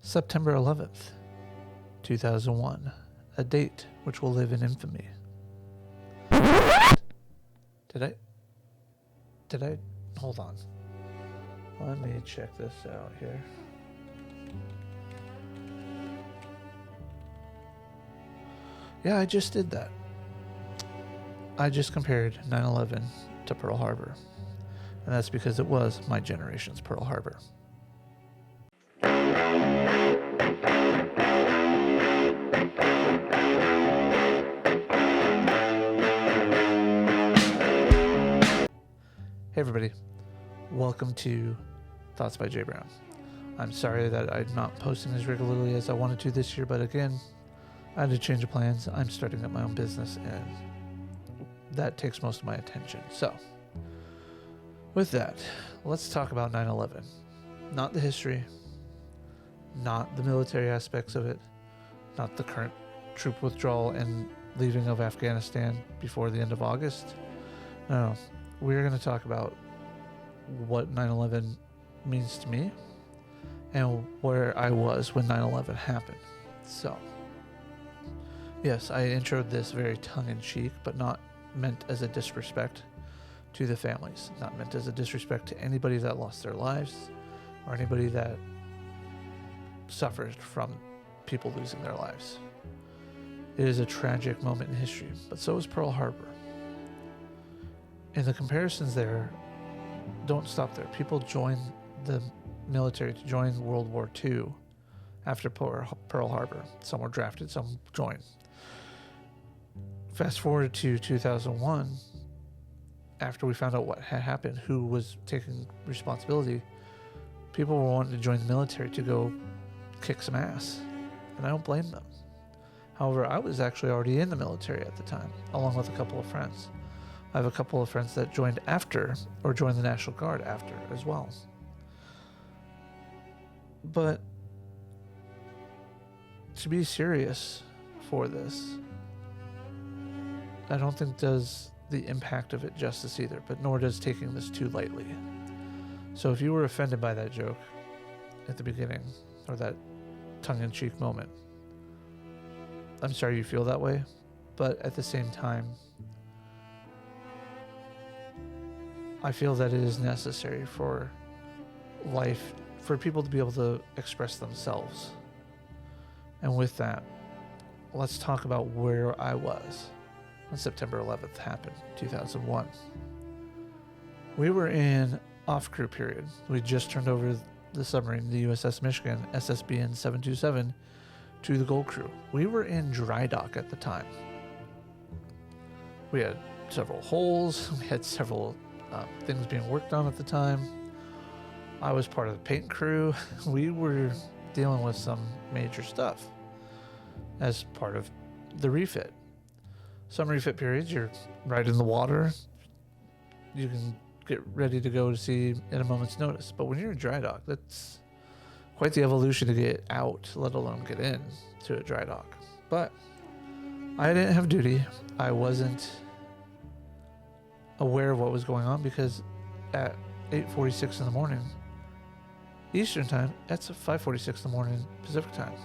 September 11th, 2001, a date which will live in infamy. Did I, hold on. Let me check this out here. Yeah, I just did that. I just compared 9/11 to Pearl Harbor. And that's because it was my generation's Pearl Harbor. Hey everybody, welcome to Thoughts by Jay Brown. I'm sorry that I'm not posting as regularly as I wanted to this year, but again, I had to change of plans. I'm starting up my own business and that takes most of my attention. So, with that, let's talk about 9/11. Not the history, not the military aspects of it, not the current troop withdrawal and leaving of Afghanistan before the end of August. No. We're going to talk about what 9/11 means to me and where I was when 9/11 happened. So, yes, I introed this very tongue-in-cheek, but not meant as a disrespect to the families, not meant as a disrespect to anybody that lost their lives or anybody that suffered from people losing their lives. It is a tragic moment in history, but so is Pearl Harbor. And the comparisons there don't stop there. People join the military to join World War II after Pearl Harbor. Some were drafted, some joined. Fast forward to 2001, after we found out what had happened, who was taking responsibility, people were wanting to join the military to go kick some ass. And I don't blame them. However, I was actually already in the military at the time, along with a couple of friends. I have a couple of friends that joined after, or joined the National Guard after as well. But to be serious for this, I don't think does the impact of it justice either, but nor does taking this too lightly. So if you were offended by that joke at the beginning, or that tongue-in-cheek moment, I'm sorry you feel that way, but at the same time, I feel that it is necessary for life, for people to be able to express themselves. And with that, let's talk about where I was when September 11th happened, 2001. We were in off-crew period. We just turned over the submarine, the USS Michigan, SSBN 727, to the Gold Crew. We were in dry dock at the time. We had several holes. We had several things being worked on at the time. I was part of the paint crew. We were dealing with some major stuff as part of the refit. Some refit periods, you're right in the water. You can get ready to go to sea in a moment's notice. But when you're in dry dock, that's quite the evolution to get out, let alone get in to a dry dock. But I didn't have duty. I wasn't aware of what was going on because at 8:46 in the morning Eastern time, that's 5:46 in the morning Pacific time,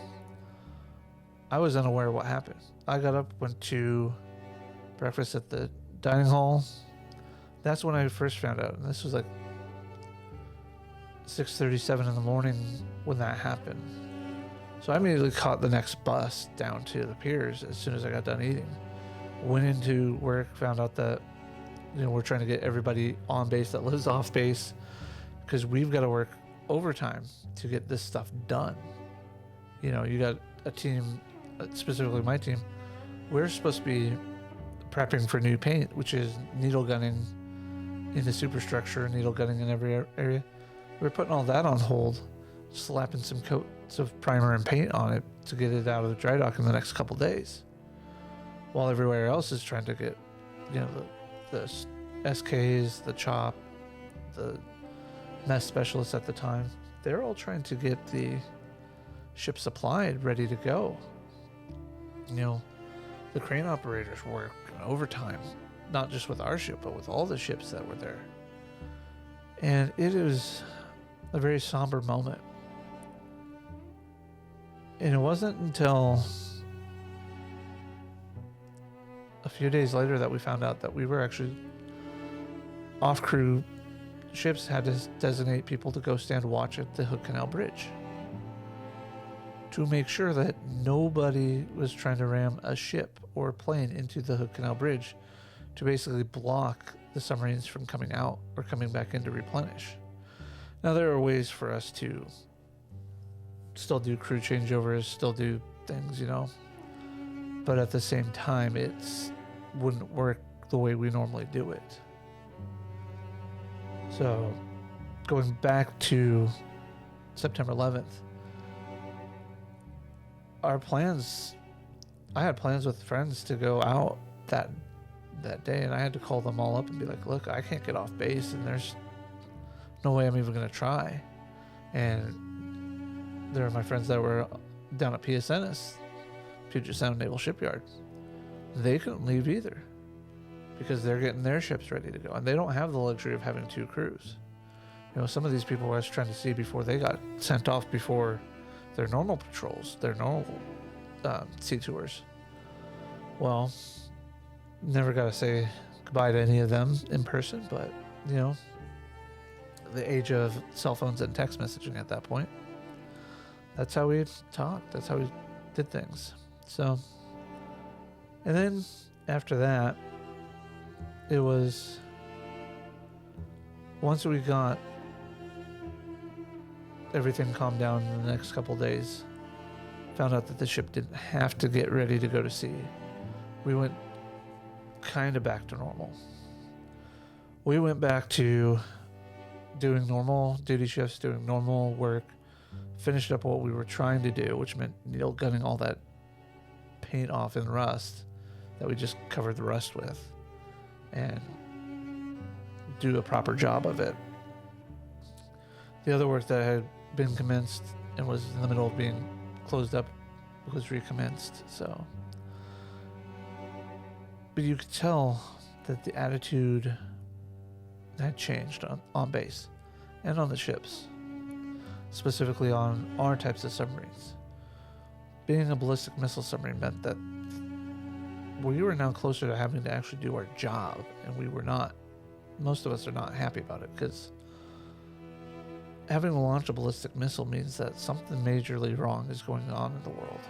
I was unaware of what happened. I got up, went to breakfast at the dining hall. That's when I first found out, and this was like 6:37 in the morning when that happened. So I immediately caught the next bus down to the piers as soon as I got done eating. Went into work, found out that we're trying to get everybody on base that lives off base because we've got to work overtime to get this stuff done. You got a team, specifically my team, we're supposed to be prepping for new paint, which is needle gunning in the superstructure, needle gunning in every area. We're putting all that on hold, slapping some coats of primer and paint on it to get it out of the dry dock in the next couple days, while everywhere else is trying to get, the SKs, the CHOP, the mess specialists at the time, they're all trying to get the ship supplied, ready to go. The crane operators work overtime, not just with our ship, but with all the ships that were there. And it was a very somber moment. And it wasn't until a few days later that we found out that we were actually off-crew. Ships had to designate people to go stand watch at the Hood Canal Bridge to make sure that nobody was trying to ram a ship or a plane into the Hood Canal Bridge to basically block the submarines from coming out or coming back in to replenish. Now, there are ways for us to still do crew changeovers, still do things, but at the same time, it wouldn't work the way we normally do it. So, going back to September 11th, I had plans with friends to go out that day, and I had to call them all up and be like, look, I can't get off base, and there's no way I'm even going to try. And there are my friends that were down at PSNS, Puget Sound Naval Shipyard. They couldn't leave either because they're getting their ships ready to go, and they don't have the luxury of having two crews. Some of these people I was trying to see before they got sent off before their normal patrols, their normal sea tours. Well, never got to say goodbye to any of them in person, but, the age of cell phones and text messaging at that point, that's how we talked. That's how we did things. So, and then after that, it was once we got everything calmed down in the next couple days, found out that the ship didn't have to get ready to go to sea. We went kind of back to normal. We went back to doing normal duty shifts, doing normal work, finished up what we were trying to do, which meant gunning all that paint off in rust that we just covered the rust with, and do a proper job of it. The other work that had been commenced and was in the middle of being closed up was recommenced. So, but you could tell that the attitude had changed on base and on the ships, specifically on our types of submarines. Being a ballistic missile submarine meant that we were now closer to having to actually do our job, and we were not, most of us are not happy about it, because having to launch a ballistic missile means that something majorly wrong is going on in the world.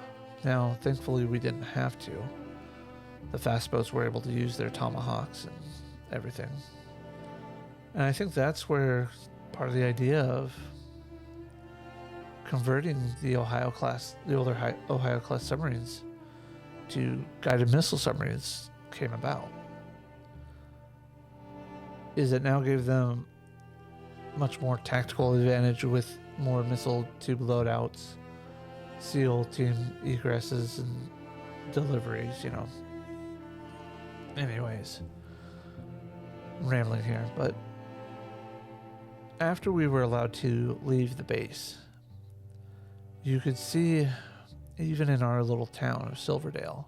Now, thankfully, we didn't have to. The fast boats were able to use their Tomahawks and everything. And I think that's where part of the idea of converting the older Ohio class submarines to guided missile submarines came about. Is it now gave them much more tactical advantage with more missile tube loadouts, SEAL team egresses and deliveries, Anyways, I'm rambling here, but after we were allowed to leave the base, you could see, even in our little town of Silverdale,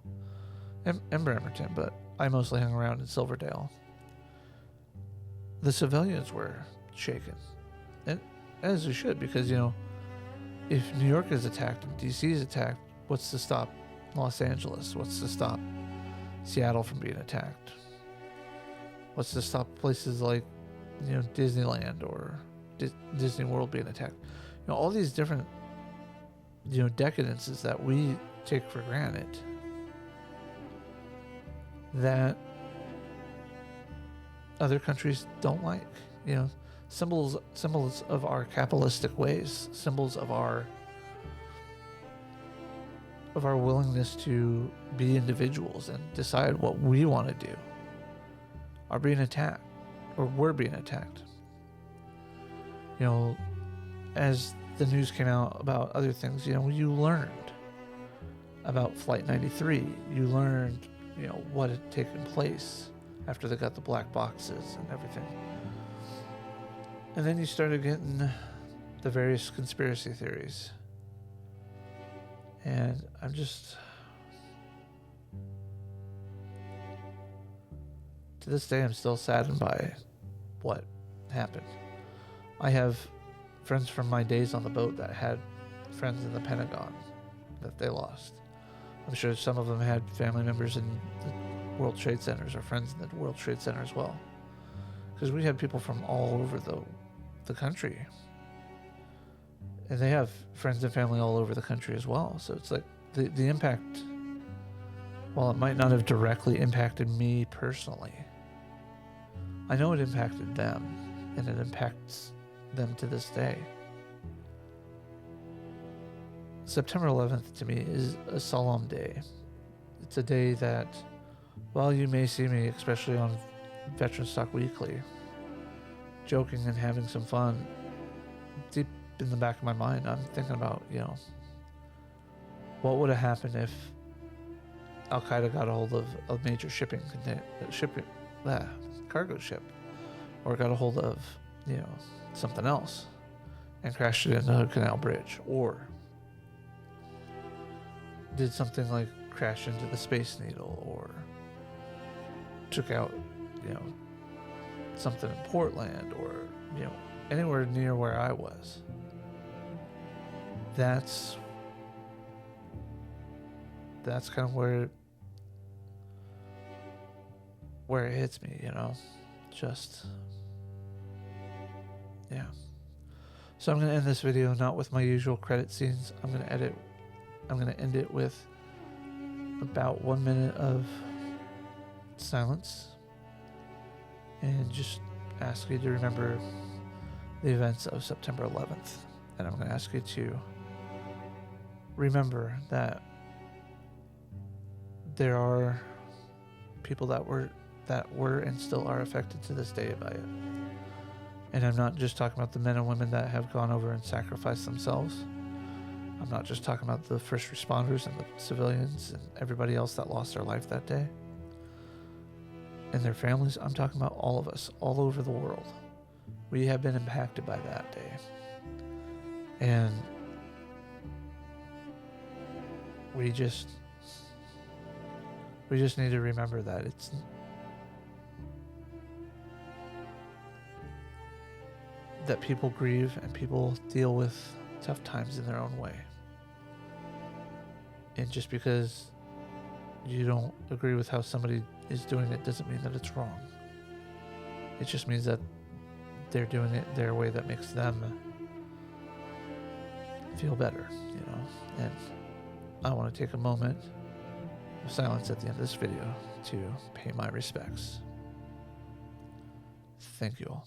and Bremerton, but I mostly hung around in Silverdale, the civilians were shaken. And as they should, because, if New York is attacked and DC is attacked, what's to stop Los Angeles? What's to stop Seattle from being attacked? What's to stop places like, Disneyland or Disney World being attacked? All these different, decadences that we take for granted, that other countries don't like. Symbols of our capitalistic ways, symbols of our willingness to be individuals and decide what we want to do, are being attacked, or were being attacked. As the news came out about other things, you learned about Flight 93. You learned, what had taken place after they got the black boxes and everything. And then you started getting the various conspiracy theories. And I'm just, to this day, I'm still saddened by what happened. I have friends from my days on the boat that had friends in the Pentagon that they lost. I'm sure some of them had family members in the World Trade Centers or friends in the World Trade Center as well. Because we had people from all over the country. And they have friends and family all over the country as well. So it's like the impact, while it might not have directly impacted me personally, I know it impacted them, and it impacts them to this day. September 11th to me is a solemn day. It's a day that, while you may see me, especially on Veterans Talk Weekly, joking and having some fun, deep in the back of my mind, I'm thinking about, what would have happened if Al Qaeda got a hold of a major cargo ship, or got a hold of, something else, and crashed it into Hood Canal Bridge, or did something like crash into the Space Needle, or took out, something in Portland, or, anywhere near where I was. That's kind of where it hits me, just, yeah. So I'm going to end this video not with my usual credit scenes. I'm going to end it with about 1 minute of silence and just ask you to remember the events of September 11th. And I'm going to ask you to remember that there are people that were and still are affected to this day by it. And I'm not just talking about the men and women that have gone over and sacrificed themselves. I'm not just talking about the first responders and the civilians and everybody else that lost their life that day and their families. I'm talking about all of us, all over the world. We have been impacted by that day. And we just need to remember that that people grieve and people deal with tough times in their own way. And just because you don't agree with how somebody is doing it doesn't mean that it's wrong. It just means that they're doing it their way that makes them feel better, And I want to take a moment of silence at the end of this video to pay my respects. Thank you all.